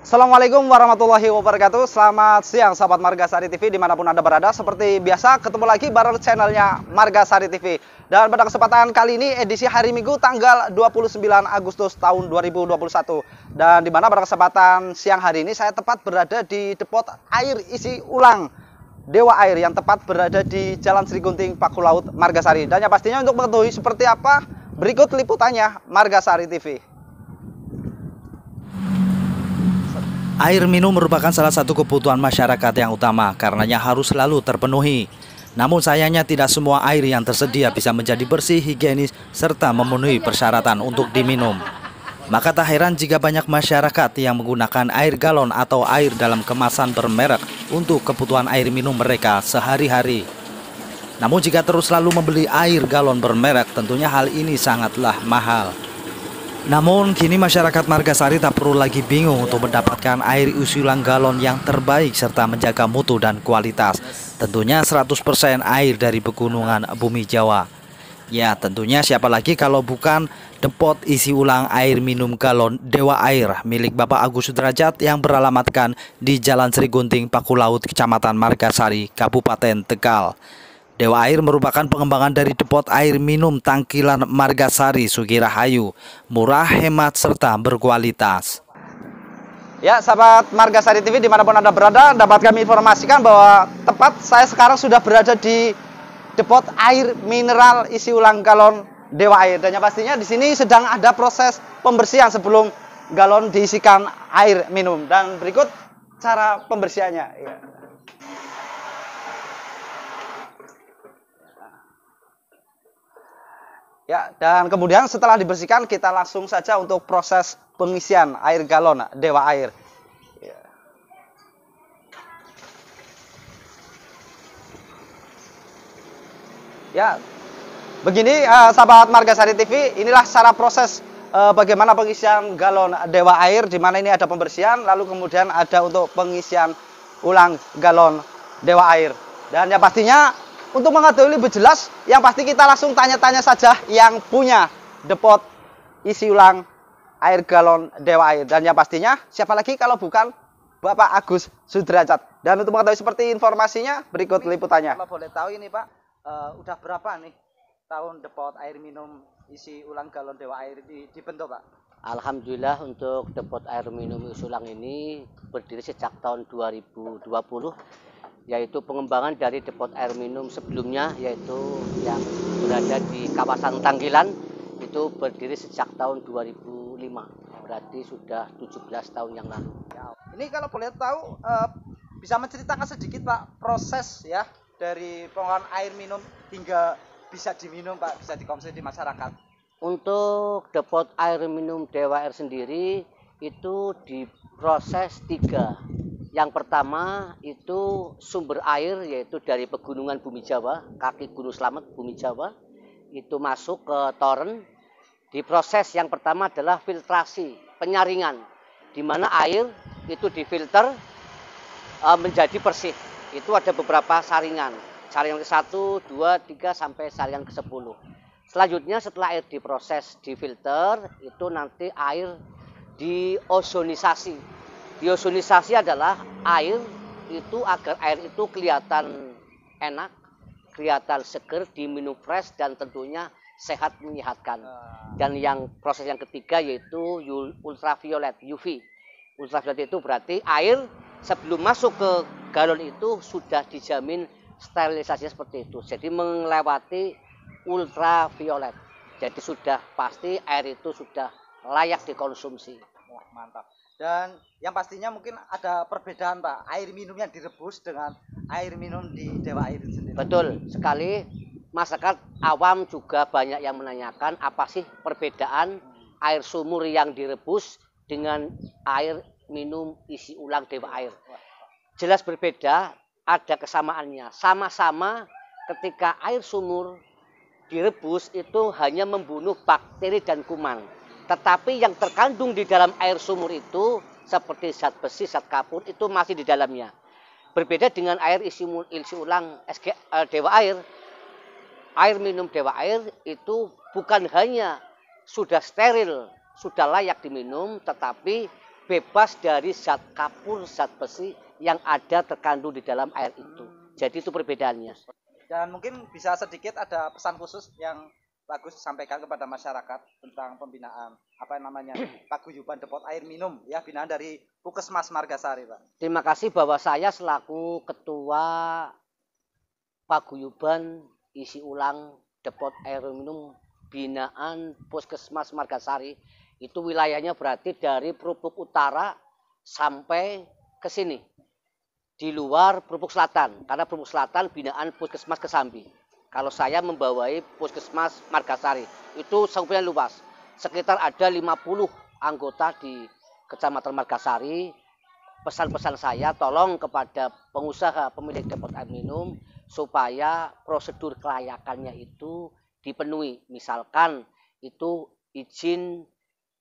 Assalamualaikum warahmatullahi wabarakatuh. Selamat siang sahabat Margasari TV dimanapun Anda berada. Seperti biasa ketemu lagi bareng channelnya Margasari TV. Dan pada kesempatan kali ini edisi hari Minggu tanggal 29 Agustus tahun 2021. Dan dimana pada kesempatan siang hari ini saya tepat berada di depot air isi ulang Dewa Air yang tepat berada di Jalan Sri Gunting, Paku Laut, Margasari. Dan yang pastinya untuk mengetahui seperti apa berikut liputannya Margasari TV. Air minum merupakan salah satu kebutuhan masyarakat yang utama, karenanya harus selalu terpenuhi. Namun sayangnya tidak semua air yang tersedia bisa menjadi bersih, higienis, serta memenuhi persyaratan untuk diminum. Maka tak heran jika banyak masyarakat yang menggunakan air galon atau air dalam kemasan bermerek untuk kebutuhan air minum mereka sehari-hari. Namun jika terus selalu membeli air galon bermerek, tentunya hal ini sangatlah mahal. Namun kini masyarakat Margasari tak perlu lagi bingung untuk mendapatkan air isi ulang galon yang terbaik serta menjaga mutu dan kualitas. Tentunya 100% air dari pegunungan bumi Jawa. Ya tentunya siapa lagi kalau bukan depot isi ulang air minum galon Dewa Air milik Bapak Agus Sudrajat yang beralamatkan di Jalan Sri Gunting, Paku Laut, Kecamatan Margasari, Kabupaten Tegal. Dewa Air merupakan pengembangan dari depot air minum tangkilan Margasari Sugirahayu, murah, hemat, serta berkualitas. Ya, sahabat Margasari TV dimanapun Anda berada, dapat kami informasikan bahwa tepat saya sekarang sudah berada di depot air mineral isi ulang galon Dewa Air. Dan yang pastinya di sini sedang ada proses pembersihan sebelum galon diisikan air minum. Dan berikut cara pembersihannya. Ya. Ya, dan kemudian setelah dibersihkan kita langsung saja untuk proses pengisian air galon Dewa Air. Ya, begini sahabat Margasari TV, inilah cara proses bagaimana pengisian galon Dewa Air, di mana ini ada pembersihan, lalu kemudian ada untuk pengisian ulang galon Dewa Air. Dan yang pastinya untuk mengetahui lebih jelas, yang pasti kita langsung tanya-tanya saja yang punya depot isi ulang air galon Dewa Air. Dan yang pastinya siapa lagi kalau bukan Bapak Agus Sudrajat. Dan untuk mengetahui seperti informasinya, berikut liputannya. Kalau boleh tahu ini Pak, udah berapa nih tahun depot air minum isi ulang galon Dewa Air dibentuk Pak? Alhamdulillah untuk depot air minum isi ulang ini berdiri sejak tahun 2020. Yaitu pengembangan dari depot air minum sebelumnya, yaitu yang berada di kawasan Tangkilan, itu berdiri sejak tahun 2005, berarti sudah 17 tahun yang lalu. Ini kalau boleh tahu, bisa menceritakan sedikit Pak, proses ya dari pengolahan air minum hingga bisa diminum Pak, bisa dikonsumsi di masyarakat. Untuk depot air minum Dewa Air sendiri itu diproses 3. Yang pertama itu sumber air, yaitu dari pegunungan bumi Jawa, kaki Gunung Slamet bumi Jawa, itu masuk ke toren. Diproses yang pertama adalah filtrasi, penyaringan, di mana air itu difilter menjadi bersih. Itu ada beberapa saringan, saringan ke-1, 2, 3 sampai saringan ke-10. Selanjutnya setelah air diproses, difilter, itu nanti air diozonisasi. Diozonisasi adalah air itu agar air itu kelihatan enak, kelihatan seger, diminum fresh, dan tentunya sehat menyehatkan. Dan yang proses yang ketiga yaitu ultraviolet UV. Ultraviolet itu berarti air sebelum masuk ke galon itu sudah dijamin sterilisasinya seperti itu. Jadi melewati ultraviolet. Jadi sudah pasti air itu sudah layak dikonsumsi. Wah, mantap. Dan yang pastinya mungkin ada perbedaan Pak, air minum yang direbus dengan air minum di Dewa Air sendiri. Betul sekali, masyarakat awam juga banyak yang menanyakan apa sih perbedaan air sumur yang direbus dengan air minum isi ulang Dewa Air. Jelas berbeda, ada kesamaannya. Sama-sama ketika air sumur direbus itu hanya membunuh bakteri dan kuman. Tetapi yang terkandung di dalam air sumur itu seperti zat besi, zat kapur itu masih di dalamnya. Berbeda dengan air isi ulang Dewa Air. Air minum Dewa Air itu bukan hanya sudah steril, sudah layak diminum, tetapi bebas dari zat kapur, zat besi yang ada terkandung di dalam air itu. Jadi itu perbedaannya. Dan mungkin bisa sedikit ada pesan khusus yang bagus disampaikan kepada masyarakat tentang pembinaan apa namanya paguyuban depot air minum ya, binaan dari Puskesmas Margasari, Pak. Terima kasih bahwa saya selaku ketua paguyuban isi ulang depot air minum binaan Puskesmas Margasari, itu wilayahnya berarti dari Perupuk Utara sampai ke sini. Di luar Perupuk Selatan, karena Perupuk Selatan binaan Puskesmas Kesambi. Kalau saya membawai Puskesmas Margasari, itu sangat luas. Sekitar ada 50 anggota di Kecamatan Margasari. Pesan-pesan saya tolong kepada pengusaha pemilik depot air minum supaya prosedur kelayakannya itu dipenuhi. Misalkan itu izin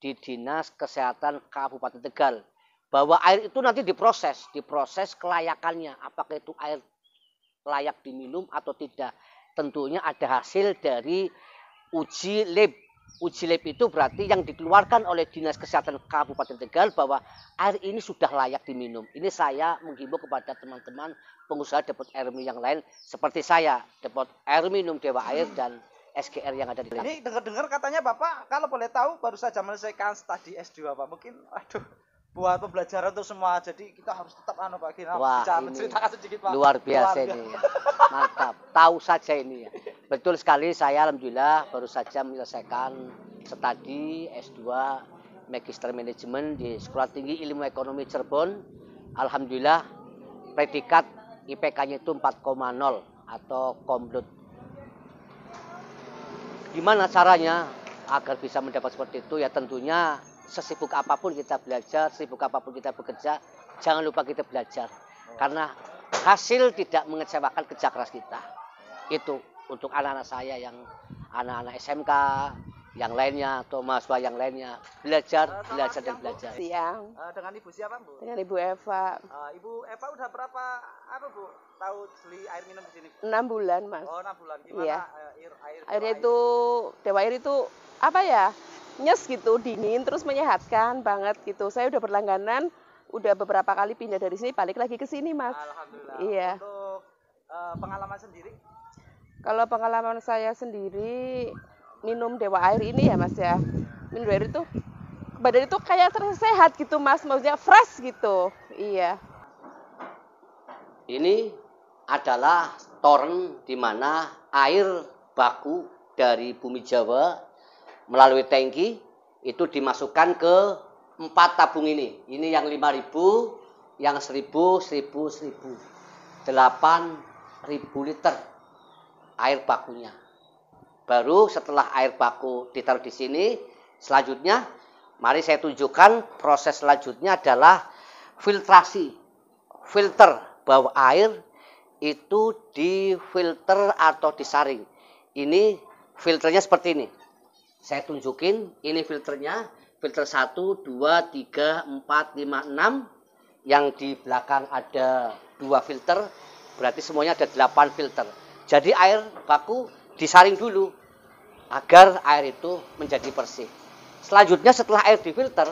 di Dinas Kesehatan Kabupaten Tegal. Bahwa air itu nanti diproses kelayakannya. Apakah itu air layak diminum atau tidak. Tentunya ada hasil dari uji lab. Uji lab itu berarti yang dikeluarkan oleh Dinas Kesehatan Kabupaten Tegal bahwa air ini sudah layak diminum. Ini saya menghimbau kepada teman-teman pengusaha depot air minum yang lain seperti saya, depot air minum Dewa Air dan SGR yang ada di dalam. Ini dengar-dengar katanya Bapak kalau boleh tahu baru saja menyelesaikan studi S2, Pak. Mungkin buat pembelajaran untuk semua. Jadi kita harus tetap Pak Gina bisa menceritakan sedikit, Pak. Luar biasa ini. Ya. Mantap. Tahu saja ini ya. Betul sekali, saya alhamdulillah baru saja menyelesaikan studi S2 Magister Manajemen di Sekolah Tinggi Ilmu Ekonomi Cirebon. Alhamdulillah predikat IPK-nya itu 4,0 atau komplit. Gimana caranya agar bisa mendapat seperti itu? Ya tentunya sesibuk apapun kita belajar, sesibuk apapun kita bekerja, jangan lupa kita belajar. Karena hasil tidak mengecewakan kerja keras kita. Itu untuk anak-anak saya yang anak-anak SMK, yang lainnya atau mahasiswa yang lainnya. Belajar, belajar dan belajar. Siang. Dengan Ibu siapa, Bu? Dengan Ibu Eva. Ibu Eva udah berapa Bu tahu beli air minum di sini? 6 bulan, Mas. Oh, 6 bulan. Gimana Iya. Airnya itu Dewa Air itu apa ya? Nyes gitu, dingin, terus menyehatkan banget gitu. Saya udah berlangganan, udah beberapa kali pindah dari sini, balik lagi ke sini, Mas. Alhamdulillah. Iya. Untuk pengalaman sendiri? Kalau pengalaman saya sendiri, minum Dewa Air ini ya, Mas ya. Minum Dewa Air itu, badan itu kayak terasa sehat gitu, Mas. Maksudnya fresh gitu. Iya. Ini adalah toren di mana air baku dari bumi Jawa melalui tangki itu dimasukkan ke 4 tabung ini. Ini yang 5.000, yang 1.000, 8.000 liter air bakunya. Baru setelah air baku ditaruh di sini, selanjutnya mari saya tunjukkan proses selanjutnya adalah filtrasi. Filter bahwa air itu difilter atau disaring. Ini filternya seperti ini. Saya tunjukin, ini filternya, filter 1, 2, 3, 4, 5, 6. Yang di belakang ada 2 filter, berarti semuanya ada 8 filter. Jadi air baku disaring dulu, agar air itu menjadi bersih. Selanjutnya setelah air difilter,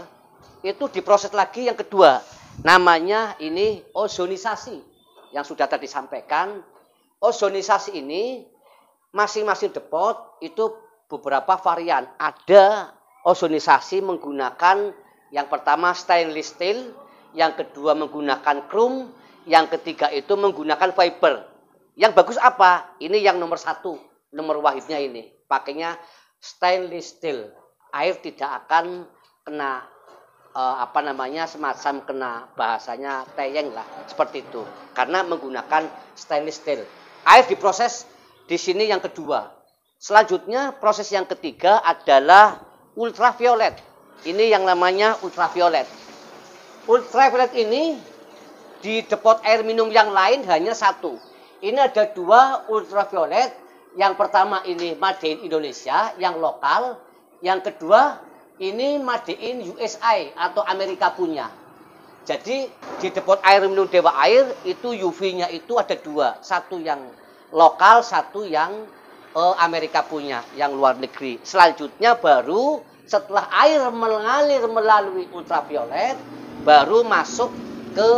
itu diproses lagi yang kedua. Namanya ini ozonisasi, yang sudah tadi disampaikan. Ozonisasi ini, masing-masing depot itu beberapa varian. Ada ozonisasi menggunakan yang pertama stainless steel, yang kedua menggunakan krom, yang ketiga itu menggunakan fiber. Yang bagus apa? Ini yang nomor 1, nomor wahidnya ini. Pakainya stainless steel. Air tidak akan kena semacam kena bahasanya teyeng lah, seperti itu. Karena menggunakan stainless steel. Air diproses di sini yang kedua. Selanjutnya proses yang ketiga adalah ultraviolet. Ini yang namanya ultraviolet. Ultraviolet ini di depot air minum yang lain hanya 1. Ini ada 2 ultraviolet. Yang pertama ini made in Indonesia, yang lokal. Yang kedua ini made in USA atau Amerika punya. Jadi di depot air minum Dewa Air itu UV-nya itu ada 2. 1 yang lokal, 1 yang Amerika punya, yang luar negeri. Selanjutnya baru setelah air mengalir melalui ultraviolet, baru masuk ke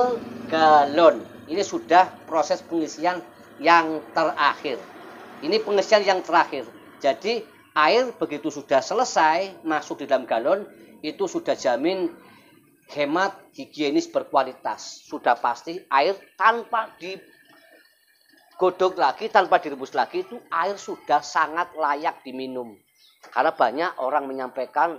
galon. Ini sudah proses pengisian yang terakhir. Ini pengisian yang terakhir. Jadi air begitu sudah selesai masuk di dalam galon, itu sudah jamin hemat, higienis, berkualitas. Sudah pasti air tanpa digodok lagi, tanpa direbus lagi, itu air sudah sangat layak diminum. Karena banyak orang menyampaikan,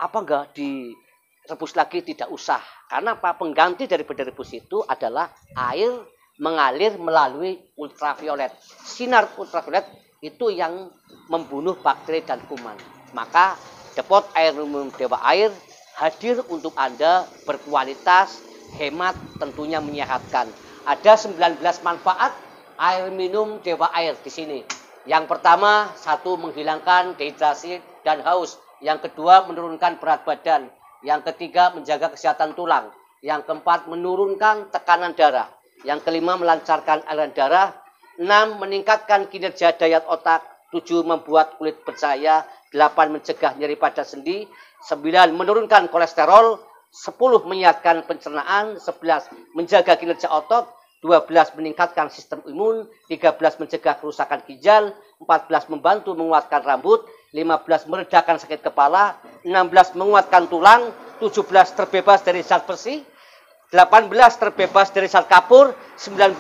apa enggak direbus lagi, tidak usah. Karena apa? Pengganti daripada rebus itu adalah air mengalir melalui ultraviolet. Sinar ultraviolet itu yang membunuh bakteri dan kuman. Maka depot air minum Dewa Air hadir untuk Anda, berkualitas, hemat, tentunya menyehatkan. Ada 19 manfaat air minum Dewa Air di sini. Yang pertama, satu, menghilangkan dehidrasi dan haus. Yang kedua, menurunkan berat badan. Yang ketiga, menjaga kesehatan tulang. Yang keempat, menurunkan tekanan darah. Yang kelima, melancarkan aliran darah. 6, meningkatkan kinerja daya otak. 7, membuat kulit bercahaya. 8, mencegah nyeri pada sendi. 9, menurunkan kolesterol. 10, menyehatkan pencernaan. 11, menjaga kinerja otot. 12, meningkatkan sistem imun. 13, mencegah kerusakan ginjal. 14, membantu menguatkan rambut. 15, meredakan sakit kepala. 16, menguatkan tulang. 17, terbebas dari zat besi. 18, terbebas dari zat kapur. 19,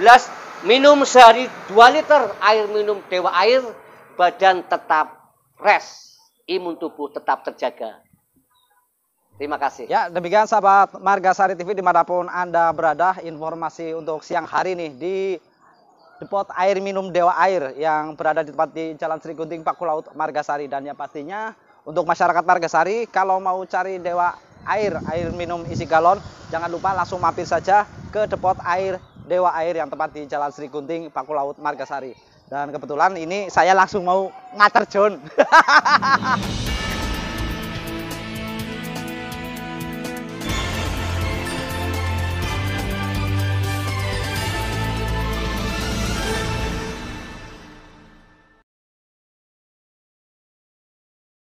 minum sehari 2 liter air minum Dewa Air. Badan tetap fresh, imun tubuh tetap terjaga. Terima kasih. Ya, demikian sahabat Margasari TV dimanapun Anda berada, informasi untuk siang hari nih di depot air minum Dewa Air yang berada di tempat di Jalan Sri Gunting, Pakulaut, Margasari. Dan yang pastinya untuk masyarakat Margasari, kalau mau cari Dewa Air, air minum isi galon, jangan lupa langsung mampir saja ke depot air Dewa Air yang tepat di Jalan Sri Gunting, Pakulaut, Margasari. Dan kebetulan ini saya langsung mau nganter John.